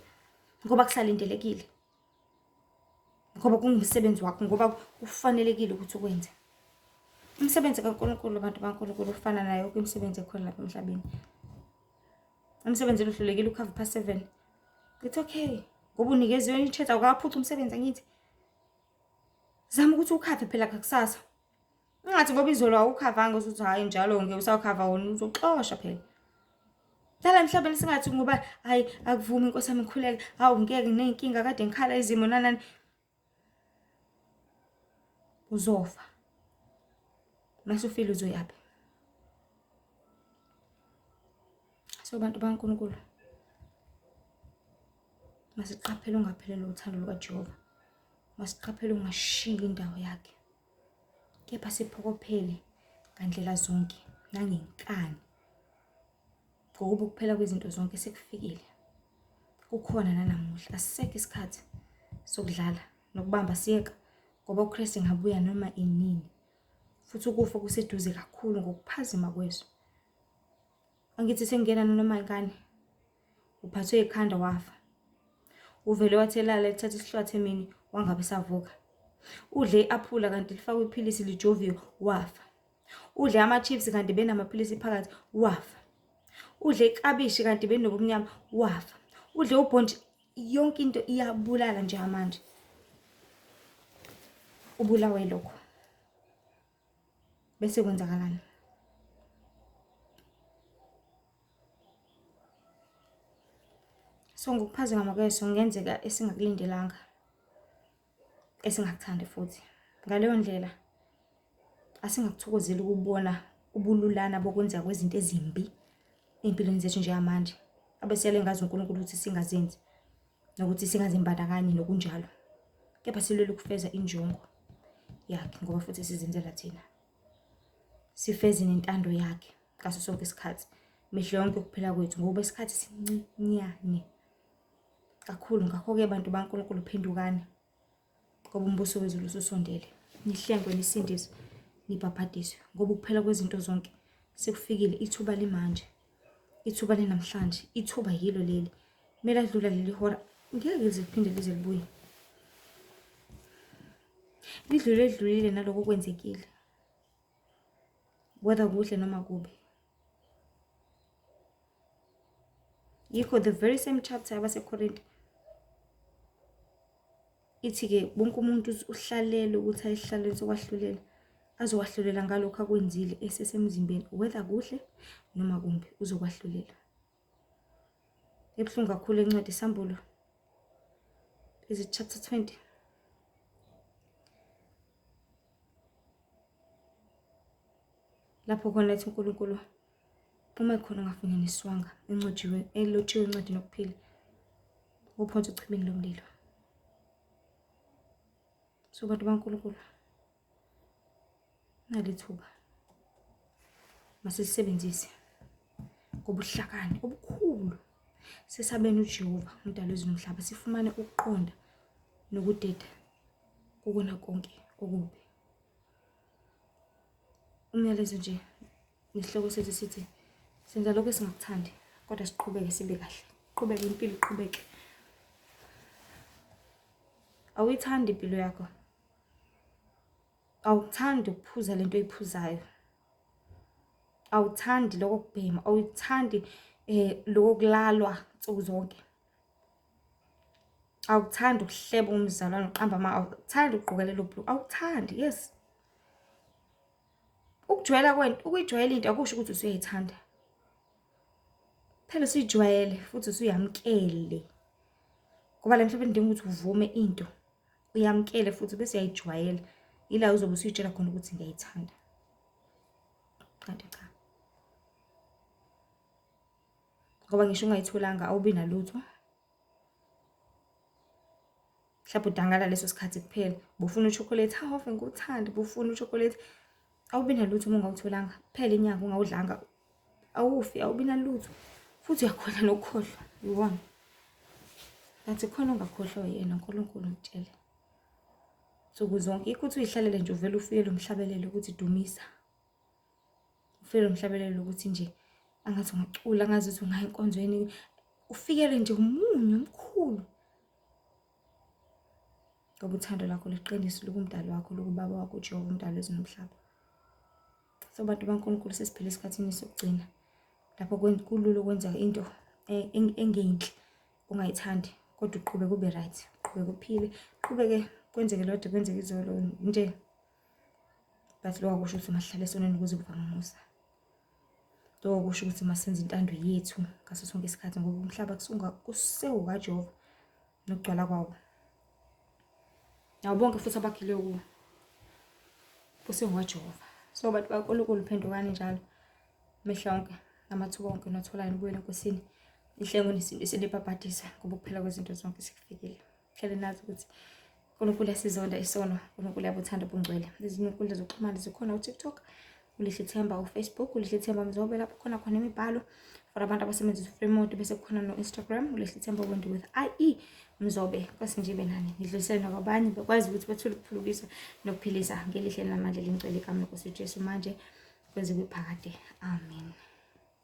ngoba kusalindelekile, ngoba kungumsebenzi wakho, ngoba kufanelekile ukuthi ukwenze. Umsebenzi kaNkulunkulu abantu baNkulunkulu ufana nayo yonke imisebenzi ekhona lapha emhlabeni. Umsebenzi lohlulekile ukhava past 7, it's okay ngoba unikeziwe i-chance, awukaphutha umsebenzi angithi. Zama ukuthi ukhave phela kakusasa. Ungathi ngoba izolo awukhavanga uthi hayi njalo ngeke usawukhava wona uzoxosha phela. Dala emhlabeni singathi ngoba hayi akuvumi Nkosi yami ngikhuleke, hawu ngeke ngineyinkinga kade ngikhala izimo nanani. Uzofa. Mase ufile uzoyaphi? So bantu baNkulunkulu, masiqaphele ungaphelelwa uthando lukaJehova. Masiqaphele ungashiyi indawo yakhe. Kepha siphokophele ngandlela zonke nangenkani. Ngoba ukuphela kwezinto zonke sekufikile. Kukhona nanamuhla, asisekho isikhathi sokudlala nokubamba siyeka, ngoba uKristu ngabuya noma inini. Futhi ukufa kuseduze kakhulu ngokuphazima kweso. Angithi sengena noma ingane, uphathwe ikhanda wafa. Uvele wathelala ethatha isihlwathe emini wangabe savuka. Udle iapula kanti lifakwe iphilisi lijoviwe wafa. Udle ama-chips kanti benamaphilisi phakathi wafa. Udle iklabishi kanti benobumnyama wafa. Udle ubhontshi, yonke into iyabulala nje manje. Ubulawe lokho. Bese kwenzakalani? So ngokuphazima kweso ngenzeka esingakulindelanga, esingakuthandi futhi. Ngaleyo ndlela asingakuthokozeli ukubona ubululana bokwenzeka kwezinto ezimbi empilweni zethu njengamanje. Abesiyale ngazi uNkulunkulu ukuthi singazenzi nokuthi singazimbandakanyi nokunjalo. Kepha silwele ukufeza injongo yakhe ngoba futhi sizenzela thina. Sifeze nentando yakhe ngaso sonke isikhathi, mihla yonke ukuphila kwethu ngoba isikhathi sincinyane kakhulu. Ngakho-ke bantu baNkulunkulu phendukani, ngoba umbuso wezulu ususondele. Nihlengwe nisindiswe, nibhabhadiswe ngoba ukuphela kwezinto zonke sekufikile. Ithuba limanje, ithuba linamhlanje, ithuba yilo leli. Mela dlula leli hora ngeke lize liphinde lize libuye. Lidlulile naloko kwenzekile, whether kuhle noma kubi. Yikho the very same chapter yabaseKorinte ithi-ke bonke umuntu uhlalele ukuthi ayihlalele sokwahlulela, azokwahlulela ngalokho akwenzile esesemzimbeni, whether kuhle noma kumbi uzokwahlulela. Ebuhlungu kakhulu encwadi isambulo, is it chapter 20? lapho khona ethi uNkulunkulu uma khona ungafinyeliswanga encodiwe elotshiwe encwadini yokuphila uphonsa uchibini lomlilo. So bantu baNkulunkulu nalithuba masisebenzise ngobuhlakani obukhulu sesabene uJehova umdali wezulu nomhlaba, sifumane ukuqonda nokudeda ukona konke okubi. Umyalezo nje nesihloko sethu sithi senza lokho esingakuthandi kodwa siqhubeke sibe kahle, qhubeke impilo iqhubeke. Awuyithandi impilo yakho, awuthandi ukuphuza lento oyiphuzayo, awuthandi lokho kubhema, awuthandi lokho kulalwa nsuku zonke, awuthandi ukuhleba umzalwane uqamba awuthandi ukuqokelela ubhlungu, awuthandi. Yes, ukuyijwayela into akusho ukuthi usuyayithanda, phela usuyijwayele futhi usuyamkele, ngoba la emhlabeni idinga ukuthi uvume into uyamkele futhi bese uyayijwayela, ila uzobe usuyitshela khona ukuthi ngiyayithanda. Kanti cha, ngoba ngisho ungayitholanga awubi nalutho, mhlawumbe udangala leso sikhathi kuphela, bufuna uchocolate, ave ngikuthanda, bufuna uchocolate, awubi nalutho uma ungawutholanga, kuphela inyanga ungawudlanga, awufi, awubi nalutho futhi uyakhona nokukhohlwa. Yibona, kanti khona ongakhohlwa yena uNkulunkulu ngitshele nsuku zonke. Yikho uthi uyihlalele nje uvele ufike lo mhlabelelo ukuthi dumisa, ufike lo mhlabelelo ukuthi nje angathi ungacula, angazi ukuthi ungaya enkonzweni, ufikele nje umunyu omkhulu ngoba uthando lakho liqinisa lokumdali wakho, lokubaba wakho uJehova umdali wezulu nomhlaba. So bantu baNkulunkulu sesiphila esikhathini sokugcina lapho kulula ukwenza into engenhle ungayithandi kodwa uqhubeke ube right, uqhubeke uphile, uqhubeke kwenzeke lodwa kwenzeke izolo nje, but lokho kusho ukuthi masihlale esonweni ukuze kuvangamusa. Lokho kusho ukuthi masenze intando yethu ngaso sonke isikhathi ngoba umhlaba kusewukaJehova nokugcwala kwawo. Nawo bonke futhi abakhile kuwo kusewukaJehova. So bantu baNkulunkulu phendukani njalo mehlonke amathuba onke notholayo nibuyele enkosini, ihlengo nesinto esilibhabhadisa ngoba ukuphela kwezinto zonke sekufikile. Hlele nazi ukuthi uNkulunkulu yasizonda isono, uNkulunkulu yabuthanda obungcwele. Ezinye inkundla zokuxhumana zikhona uTikTok, uLihle Themba, uFacebook, uLihle Themba Mzobe, lapho khona imibhalo for abantu abasebenzisa free mode, bese kukhona no-Instagram uLihle Themba Wendy with IE Mzobe. Kwasi nje benani ngidlulisele nabanye bekwazi ukuthi bathole ukuphulukisa nokuphilisa ngelihle namandla lingcwele igama lenkosi uJesu manje kweze kuphakade. Amen.